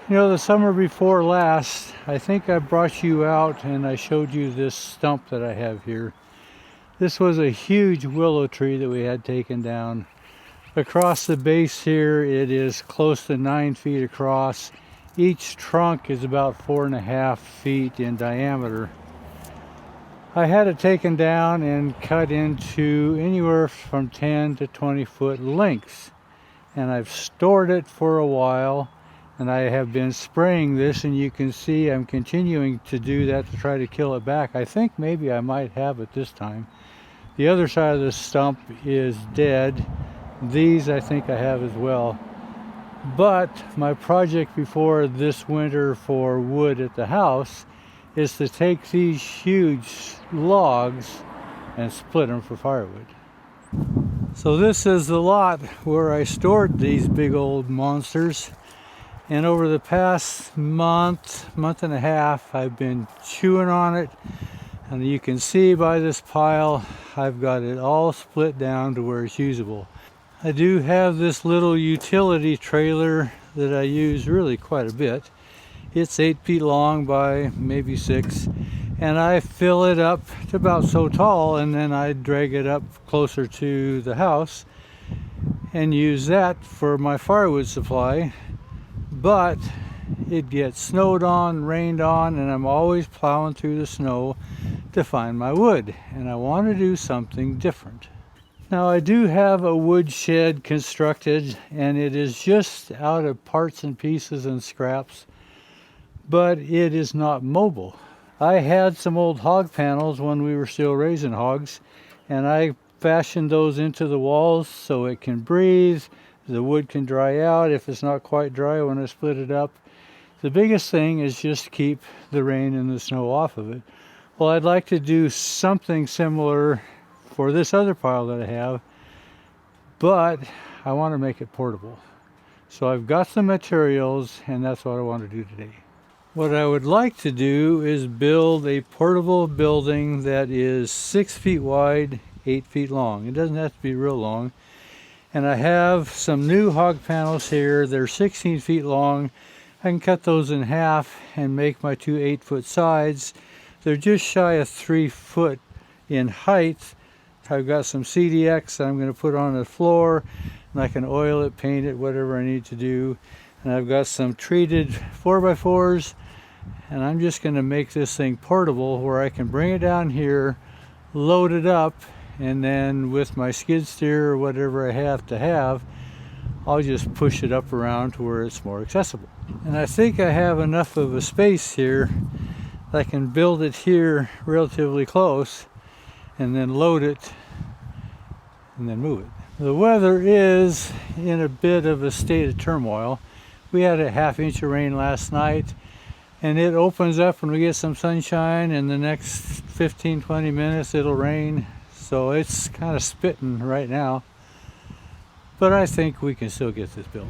You know, the summer before last, I think I brought you out and I showed you this stump that I have here. This was a huge willow tree that we had taken down. Across the base here, it is close to 9 feet across. Each trunk is about 4.5 feet in diameter. I had it taken down and cut into anywhere from 10 to 20 foot lengths. And I've stored it for a while. And I have been spraying this, and you can see I'm continuing to do that to try to kill it back. I think maybe I might have it this time. The other side of the stump is dead. These I think I have as well. But my project before this winter for wood at the house is to take these huge logs and split them for firewood. So this is the lot where I stored these big old monsters. And over the past month and a half, I've been chewing on it. And you can see by this pile, I've got it all split down to where it's usable. I do have this little utility trailer that I use really quite a bit. It's 8 feet long by maybe 6. And I fill it up to about so tall, and then I drag it up closer to the house and use that for my firewood supply. But it gets snowed on, rained on, and I'm always plowing through the snow to find my wood. And I want to do something different. Now I do have a woodshed constructed, and it is just out of parts and pieces and scraps, but it is not mobile. I had some old hog panels when we were still raising hogs, and I fashioned those into the walls so it can breathe. The wood can dry out if it's not quite dry when I split it up. The biggest thing is just keep the rain and the snow off of it. Well, I'd like to do something similar for this other pile that I have, but I want to make it portable. So I've got some materials, and that's what I want to do today. What I would like to do is build a portable building that is 6 feet wide, 8 feet long. It doesn't have to be real long. And I have some new hog panels here. They're 16 feet long. I can cut those in half and make my two 8-foot sides. They're just shy of 3 foot in height. I've got some CDX that I'm going to put on the floor, and I can oil it, paint it, whatever I need to do. And I've got some treated 4x4s, and I'm just going to make this thing portable where I can bring it down here, load it up, and then with my skid steer or whatever I have to have, I'll just push it up around to where it's more accessible. And I think I have enough of a space here that I can build it here relatively close and then load it and then move it. The weather is in a bit of a state of turmoil. We had a ½ inch of rain last night, and it opens up when we get some sunshine, and the next 15-20 minutes it'll rain. So it's kind of spitting right now, but I think we can still get this built.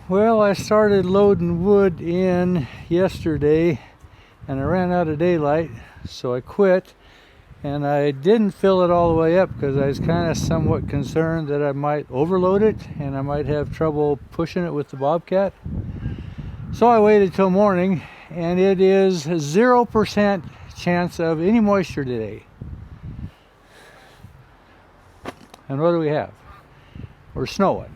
Well, I started loading wood in yesterday and I ran out of daylight, so I quit. And I didn't fill it all the way up because I was kind of somewhat concerned that I might overload it and I might have trouble pushing it with the Bobcat. So I waited till morning, and it is 0% chance of any moisture today. And what do we have? We're snowing.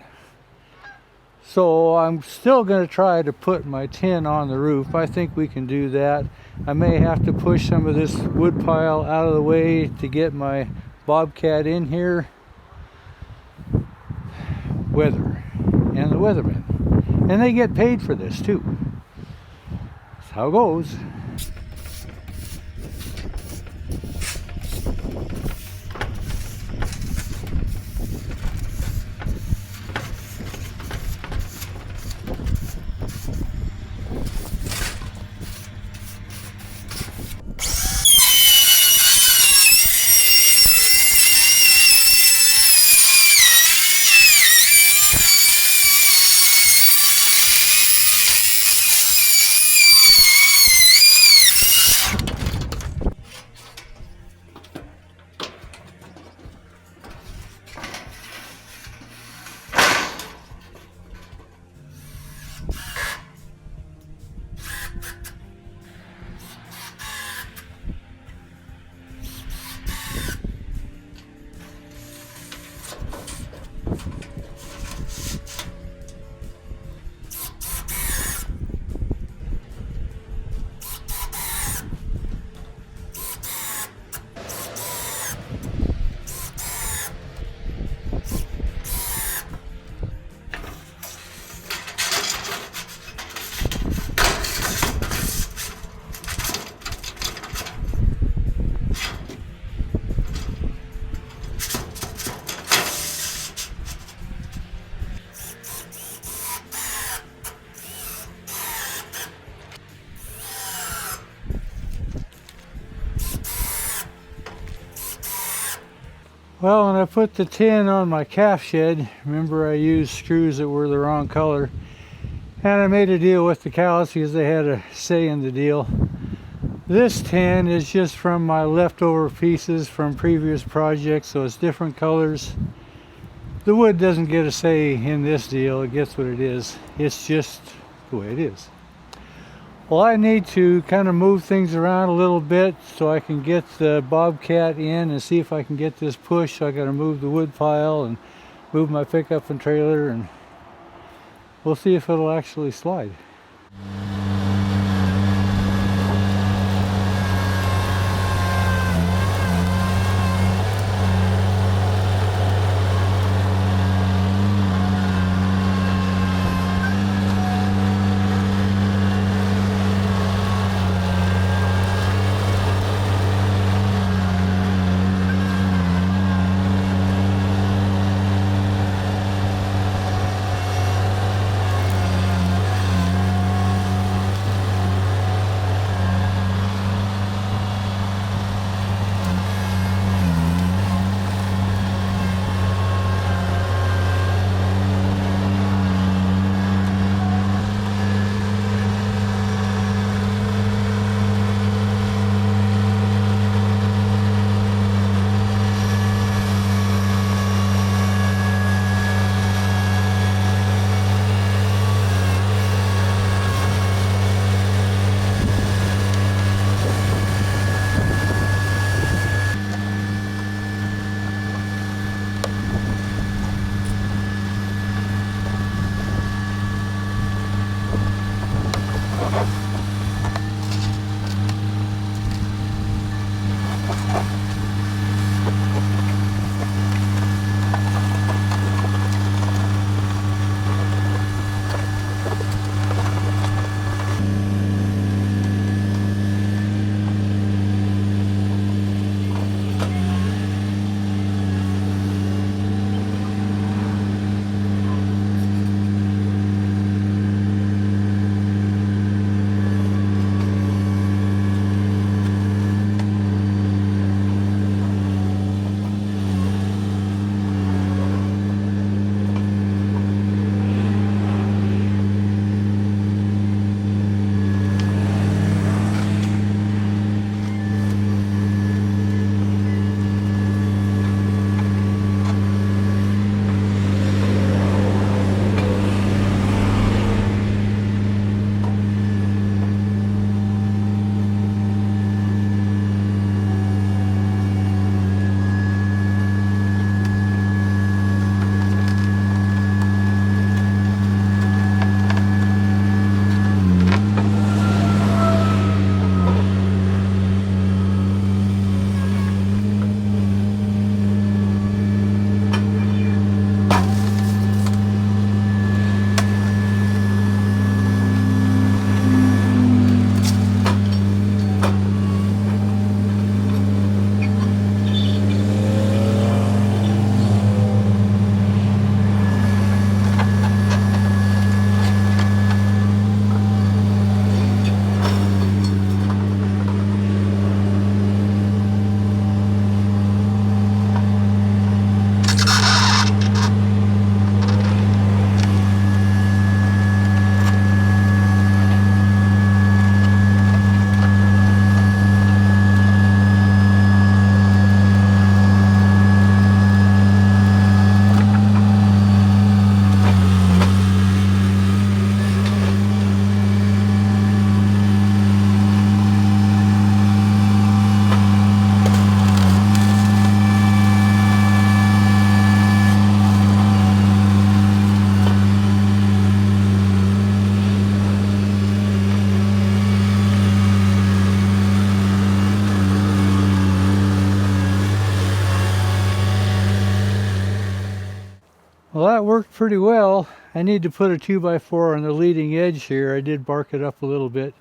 So I'm still going to try to put my tin on the roof. I think we can do that. I may have to push some of this wood pile out of the way to get my Bobcat in here. Weather and the weathermen. And they get paid for this too. That's how it goes. Well, when I put the tin on my calf shed, remember I used screws that were the wrong color, and I made a deal with the cows because they had a say in the deal. This tin is just from my leftover pieces from previous projects, so it's different colors. The wood doesn't get a say in this deal, it gets what it is. It's just the way it is. Well, I need to kind of move things around a little bit so I can get the Bobcat in and see if I can get this push. So I got to move the wood pile and move my pickup and trailer, and we'll see if it'll actually slide. Well, that worked pretty well. I need to put a 2x4 on the leading edge here. I did bark it up a little bit.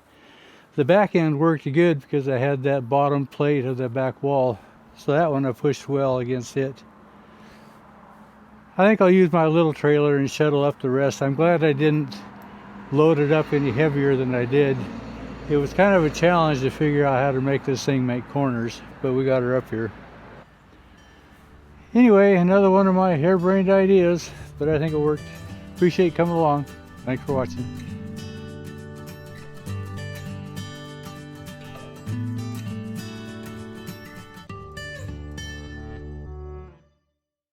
The back end worked good because I had that bottom plate of the back wall. So that one I pushed well against it. I think I'll use my little trailer and shuttle up the rest. I'm glad I didn't load it up any heavier than I did. It was kind of a challenge to figure out how to make this thing make corners, but we got her up here. Anyway, another one of my harebrained ideas, but I think it worked. Appreciate you coming along. Thanks for watching.